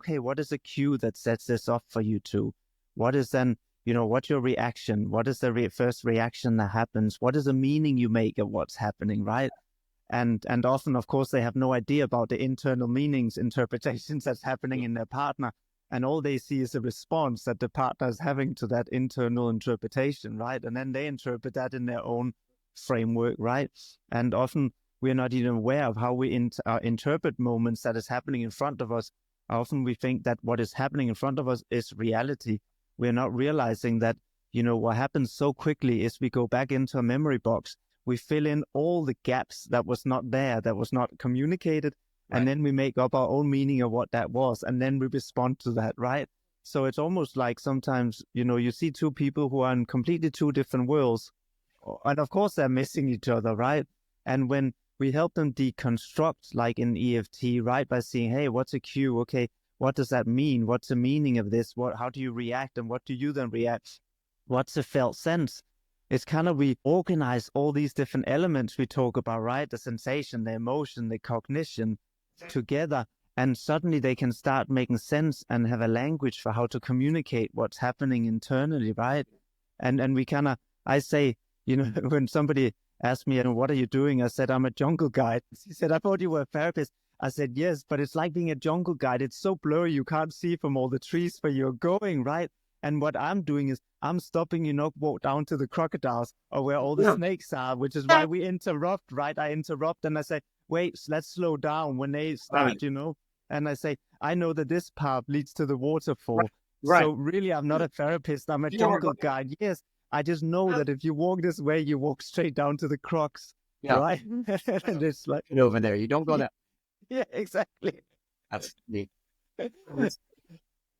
okay, what is a cue that sets this off for you two? What is then, what's your reaction? What is the first reaction that happens? What is the meaning you make of what's happening, right? And often, of course, they have no idea about the internal meanings, interpretations that's happening in their partner. And all they see is a response that the partner is having to that internal interpretation, right? And then they interpret that in their own framework, right? And often we're not even aware of how we interpret moments that is happening in front of us. Often we think that what is happening in front of us is reality. We're not realizing that, what happens so quickly is we go back into a memory box. We fill in all the gaps that was not there, that was not communicated. Right. And then we make up our own meaning of what that was. And then we respond to that, right? So it's almost like sometimes, you see two people who are in completely two different worlds. And of course, they're missing each other, right? And when we help them deconstruct, like in EFT, right? By saying, hey, what's a cue? Okay, what does that mean? What's the meaning of this? How do you react? And what do you then react? What's the felt sense? It's kind of, we organize all these different elements we talk about, right? The sensation, the emotion, the cognition together. And suddenly they can start making sense and have a language for how to communicate what's happening internally, right? And we kind of, I say, when somebody asked me, what are you doing? I said, I'm a jungle guide. He said, I thought you were a therapist. I said, yes, but it's like being a jungle guide. It's so blurry, you can't see from all the trees where you're going, right? And what I'm doing is I'm stopping you not walk down to the crocodiles or where all the snakes are, which is why we interrupt, right? I interrupt and I say, wait, let's slow down when they start, And I say, I know that this path leads to the waterfall. Right. So really, I'm not a therapist. I'm a jungle guide. Yes, I just know that if you walk this way, you walk straight down to the crocs, right? And it's like over there. You don't go that. Yeah, exactly. That's neat.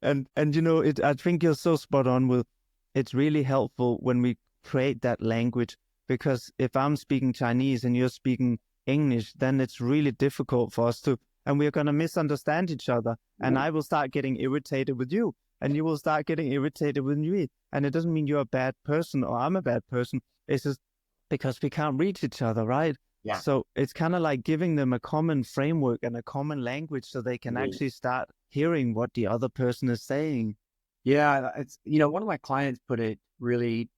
And I think you're so spot on with, it's really helpful when we create that language, because if I'm speaking Chinese and you're speaking English, then it's really difficult for us to, and we're going to misunderstand each other. And I will start getting irritated with you and you will start getting irritated with me. And it doesn't mean you're a bad person or I'm a bad person. It's just because we can't reach each other, right? Yeah. So it's kind of like giving them a common framework and a common language so they can actually start hearing what the other person is saying. Yeah. It's, one of my clients put it really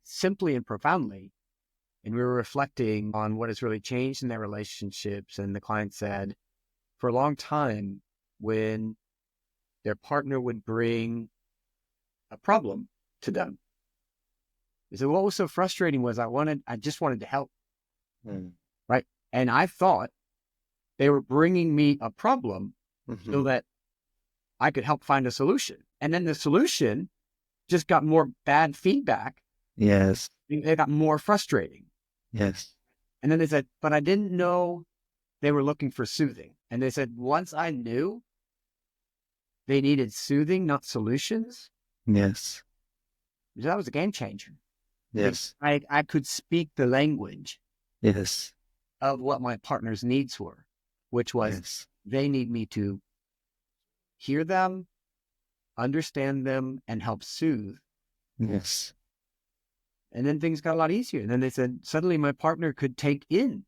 simply and profoundly. And we were reflecting on what has really changed in their relationships. And the client said, for a long time, when their partner would bring a problem to them, they said, what was so frustrating was I just wanted to help. Right. And I thought they were bringing me a problem so that I could help find a solution. And then the solution just got more bad feedback. Yes. It got more frustrating. Yes. And then they said, but I didn't know they were looking for soothing. And they said, once I knew they needed soothing, not solutions. Yes. That was a game changer. Yes. I could speak the language. Yes. Of what my partner's needs were, which was they need me to hear them, understand them, and help soothe. Yes. And then things got a lot easier. And then they said, suddenly my partner could take in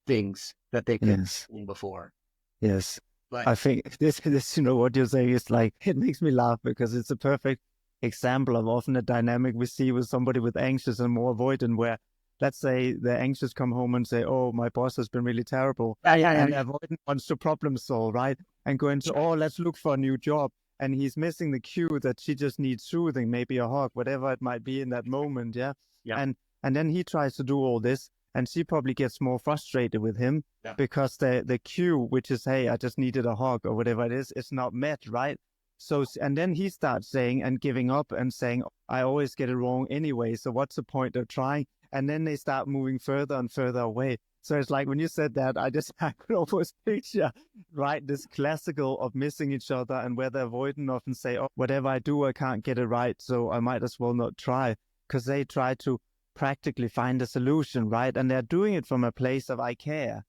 things that they couldn't see before. Yes. But I think this, what you're saying is like, it makes me laugh because it's a perfect example of often a dynamic we see with somebody with anxious and more avoidant, where let's say the anxious come home and say, oh, my boss has been really terrible. And the avoidant wants to problem solve, right? And go into, let's look for a new job. And he's missing the cue that she just needs soothing, maybe a hug, whatever it might be in that moment. Yeah. And then he tries to do all this and she probably gets more frustrated with him because the cue, which is, hey, I just needed a hug or whatever it is not met, right? So, and then he starts saying and giving up and saying, I always get it wrong anyway. So what's the point of trying? And then they start moving further and further away. So it's like when you said that, I could almost picture, right, this classical of missing each other and where the avoidant often say, oh, whatever I do, I can't get it right. So I might as well not try, because they try to practically find a solution, right? And they're doing it from a place of I care.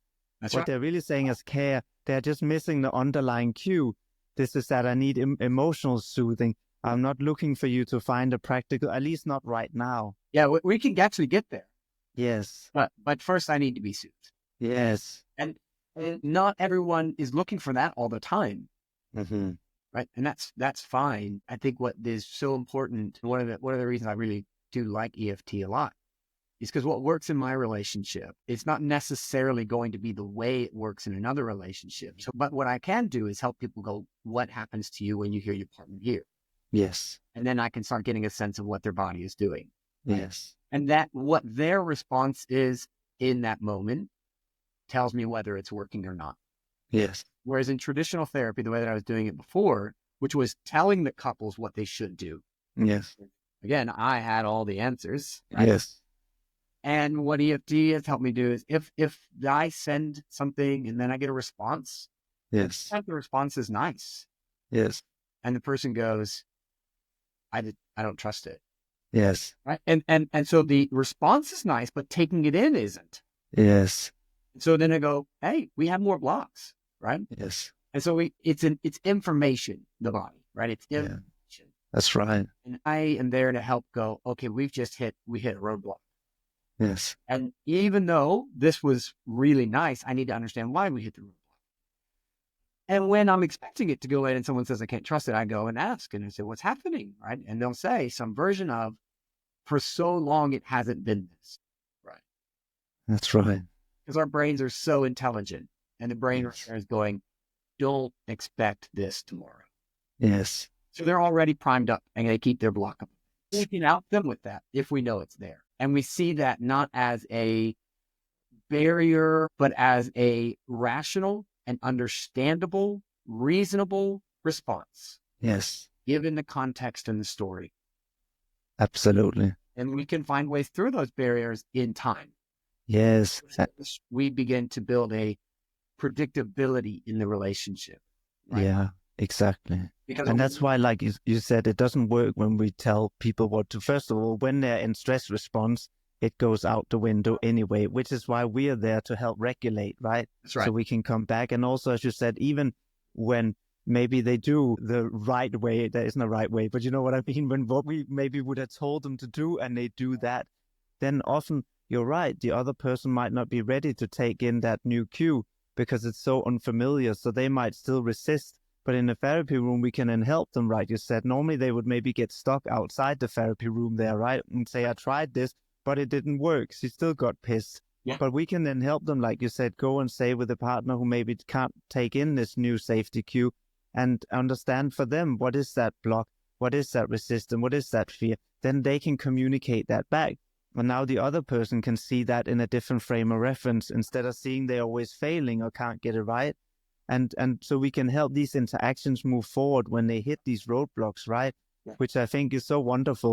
What they're really saying is care. They're just missing the underlying cue. This is that I need emotional soothing. I'm not looking for you to find a practical, at least not right now. Yeah, we can actually get there. Yes. But first I need to be soothed. Yes. And not everyone is looking for that all the time. Mm-hmm. right? And that's fine. I think what is so important, one of the reasons I really do like EFT a lot, is because what works in my relationship, it's not necessarily going to be the way it works in another relationship. So, but what I can do is help people go, what happens to you when you hear your partner here? Yes. And then I can start getting a sense of what their body is doing. Right? Yes. And that what their response is in that moment tells me whether it's working or not. Yes. Whereas in traditional therapy, the way that I was doing it before, which was telling the couples what they should do. Yes. Again, I had all the answers. Right? Yes. And what EFT has helped me do is if I send something and then I get a response, Yes. the response is nice. Yes. And the person goes, I don't trust it. Yes. Right. And so the response is nice, but taking it in isn't. Yes. So then I go, hey, we have more blocks. Right. Yes. And so it's information, the body, right? It's Yeah. information. That's right. And I am there to help go, okay, we hit a roadblock. Yes. And even though this was really nice, I need to understand why we hit the roadblock. And when I'm expecting it to go in and someone says, I can't trust it, I go and ask and I say, what's happening? Right. And they'll say some version of, for so long, it hasn't been this. Right. That's right. Because our brains are so intelligent and the brain Yes. is going, don't expect this tomorrow. Yes. So they're already primed up and they keep their block up. We can out them with that if we know it's there. And we see that not as a barrier, but as a rational and understandable, reasonable response, Yes. given the context and the story. Absolutely. And we can find ways through those barriers in time. Yes. We begin to build a predictability in the relationship. Right? Yeah, exactly. Because And that's why, like you said, it doesn't work when we tell people what to. First of all, when they're in stress response, it goes out the window anyway, which is why we are there to help regulate, right? that's right. So we can come back. And also, as you said, even when maybe they do the right way, there isn't a right way, but you know what I mean? When what we maybe would have told them to do and they do that, then often you're right. The other person might not be ready to take in that new cue because it's so unfamiliar. So they might still resist. But in the therapy room, we can then help them, right? You said normally they would maybe get stuck outside the therapy room there, right? And say, I tried this, but it didn't work. She still got pissed. Yeah. But we can then help them, like you said, go and say with a partner who maybe can't take in this new safety cue and understand for them, what is that block? What is that resistance? What is that fear? Then they can communicate that back. And now the other person can see that in a different frame of reference instead of seeing they're always failing or can't get it right. And so we can help these interactions move forward when they hit these roadblocks, right? Yeah. Which I think is so wonderful.